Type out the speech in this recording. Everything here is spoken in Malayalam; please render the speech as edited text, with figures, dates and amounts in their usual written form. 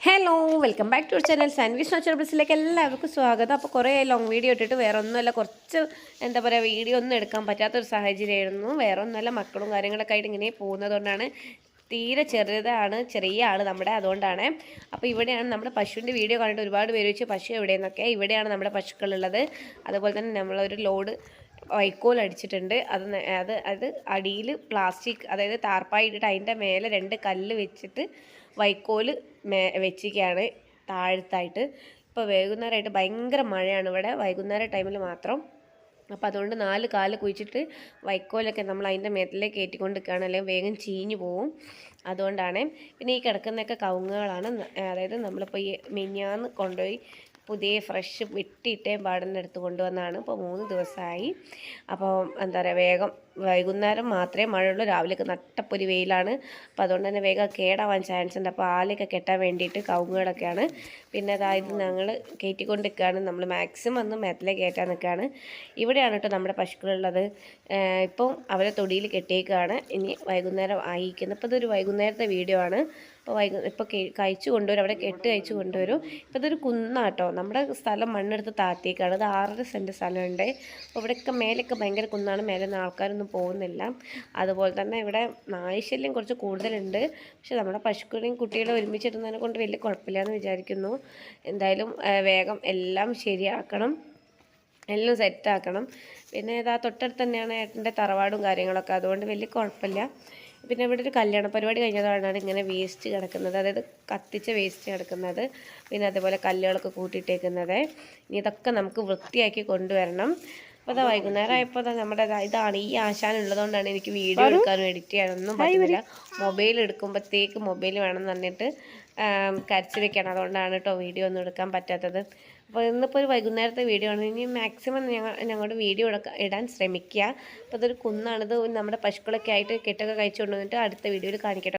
Hello welcome back to our channel sandwich നാച്ചുറൽസിലേക്ക് എല്ലാവർക്കും സ്വാഗതം. അപ്പോൾ കുറേ ലോങ് വീഡിയോ ഇട്ടിട്ട് വേറെ ഒന്നുമല്ല, കുറച്ച് എന്താ പറയുക വീഡിയോ ഒന്നും എടുക്കാൻ പറ്റാത്തൊരു സാഹചര്യമായിരുന്നു. വേറെ ഒന്നുമല്ല, മക്കളും കാര്യങ്ങളൊക്കെ ആയിട്ട് ഇങ്ങനെ പോകുന്നതുകൊണ്ടാണ്. തീരെ ചെറിയ ആൾ നമ്മുടെ, അതുകൊണ്ടാണ്. അപ്പോൾ ഇവിടെയാണ് നമ്മുടെ പശുവിൻ്റെ വീഡിയോ കണ്ടിട്ട് ഒരുപാട് പേര് വെച്ച് പശു എവിടെയെന്നൊക്കെ. ഇവിടെയാണ് നമ്മുടെ പശുക്കളുള്ളത്. അതുപോലെ തന്നെ നമ്മളൊരു ലോഡ് വൈക്കോൽ അടിച്ചിട്ടുണ്ട്. അത് അടിയിൽ പ്ലാസ്റ്റിക്, അതായത് താർപ്പായി ഇട്ടിട്ട് അതിൻ്റെ മേലെ 2 കല്ല് വെച്ചിട്ട് വൈക്കോല് വെച്ചിരിക്കുകയാണ് താഴത്തായിട്ട്. ഇപ്പോൾ വൈകുന്നേരമായിട്ട് ഭയങ്കര മഴയാണ് ഇവിടെ, വൈകുന്നേര ടൈമിൽ മാത്രം. അപ്പോൾ അതുകൊണ്ട് 4 കാല് കുഴിച്ചിട്ട് വൈക്കോലൊക്കെ നമ്മൾ അതിൻ്റെ മേത്തിലേക്ക് കയറ്റിക്കൊണ്ട് നിൽക്കുകയാണ്, അല്ലെങ്കിൽ വേഗം ചീഞ്ഞു പോവും. അതുകൊണ്ടാണ്. പിന്നെ ഈ കിടക്കുന്നതൊക്കെ കവുങ്ങുകളാണ്. അതായത് നമ്മളിപ്പോൾ ഈ മിനിഞ്ഞാന്ന് കൊണ്ടുപോയി പുതിയ ഫ്രഷ് വെട്ടിയിട്ടേ പാടൻ്റെ അടുത്ത് കൊണ്ടുവന്നാണ്. ഇപ്പോൾ 3 ദിവസമായി. അപ്പോൾ എന്താ പറയുക, വേഗം വൈകുന്നേരം മാത്രമേ മഴയുള്ളൂ, രാവിലെയൊക്കെ നട്ടപ്പൊരി വെയിലാണ്. അപ്പോൾ അതുകൊണ്ട് തന്നെ വേഗം കേടാവാൻ ചാൻസ് ഉണ്ട്. അപ്പോൾ ആലയൊക്കെ കെട്ടാൻ വേണ്ടിയിട്ട് കവുങ്ങുകളൊക്കെയാണ്. പിന്നെ അതായത് ഞങ്ങൾ കയറ്റിക്കൊണ്ട് നിൽക്കുകയാണ്, നമ്മൾ മാക്സിമം ഒന്ന് മേത്തിലേക്ക് കയറ്റാൻ നിൽക്കുകയാണ്. ഇവിടെയാണ് കേട്ടോ നമ്മുടെ പശുക്കളുള്ളത്. ഇപ്പം അവരെ തൊടിയിൽ കെട്ടിയേക്കുകയാണ്. ഇനി വൈകുന്നേരം ആയിരിക്കുന്നത്. ഇപ്പോൾ ഇതൊരു വൈകുന്നേരത്തെ വീഡിയോ ആണ്. ഇപ്പോൾ കഴിച്ചു കൊണ്ടുവരും, അവിടെ കെട്ട് കഴിച്ചു കൊണ്ടുവരും. ഇപ്പോൾ ഇതൊരു കുന്നാട്ടോ, നമ്മുടെ സ്ഥലം മണ്ണെടുത്ത് താത്തിയേക്കാണ്. അത് 6.5 സെൻറ്റ് സ്ഥലമുണ്ട്. അപ്പോൾ ഇവിടെയൊക്കെ മേലൊക്കെ ഭയങ്കര കുന്നാണ്, മേലെ നിന്ന് ആൾക്കാരൊന്നും പോകുന്നില്ല. അതുപോലെ തന്നെ ഇവിടെ നായ്ശല്യം കുറച്ച് കൂടുതലുണ്ട്. പക്ഷെ നമ്മുടെ പശുക്കളെയും കുട്ടികളെ ഒരുമിച്ചിടുന്നതിനെ കൊണ്ട് വലിയ കുഴപ്പമില്ല എന്ന് വിചാരിക്കുന്നു. എന്തായാലും വേഗം എല്ലാം ശരിയാക്കണം, എല്ലാം സെറ്റാക്കണം. പിന്നെ ഇതാ തൊട്ടടുത്ത് തന്നെയാണ് ഏട്ടൻ്റെ തറവാടും കാര്യങ്ങളൊക്കെ, അതുകൊണ്ട് വലിയ കുഴപ്പമില്ല. പിന്നെ ഇവിടെ ഒരു കല്യാണ പരിപാടി കഴിഞ്ഞതുകൊണ്ടാണ് ഇങ്ങനെ വേസ്റ്റ് കിടക്കുന്നത്, അതായത് കത്തിച്ച വേസ്റ്റ് കിടക്കുന്നത്. പിന്നെ അതേപോലെ കല്ലുകളൊക്കെ കൂട്ടിയിട്ടേക്കുന്നത്. ഇനി ഇതൊക്കെ നമുക്ക് വൃത്തിയാക്കി കൊണ്ടുവരണം. അപ്പോൾ അതാ വൈകുന്നേരം ആയപ്പോൾ നമ്മുടെ ഇതാണ് ഈ ആശാനുള്ളതുകൊണ്ടാണ് എനിക്ക് വീഡിയോ എടുക്കാനും എഡിറ്റ് ചെയ്യാനൊന്നും പറ്റുന്നില്ല. മൊബൈൽ എടുക്കുമ്പോഴത്തേക്ക് മൊബൈൽ വേണം എന്ന് പറഞ്ഞിട്ട് കരച്ച് വെക്കണം. അതുകൊണ്ടാണ് കേട്ടോ വീഡിയോ ഒന്നും എടുക്കാൻ പറ്റാത്തത്. അപ്പോൾ ഇന്നിപ്പോൾ ഒരു വൈകുന്നേരത്തെ വീഡിയോ ആണ്. ഇനി മാക്സിമം ഞങ്ങളുടെ വീഡിയോ ഇടാൻ ശ്രമിക്കുക. അപ്പോൾ അതൊരു കുന്നാണിത്. നമ്മുടെ പശുക്കളൊക്കെ ആയിട്ട് കെട്ടൊക്കെ കഴിച്ചു കൊണ്ടുവന്നിട്ട് അടുത്ത വീഡിയോയിൽ കാണിക്കട്ടെ.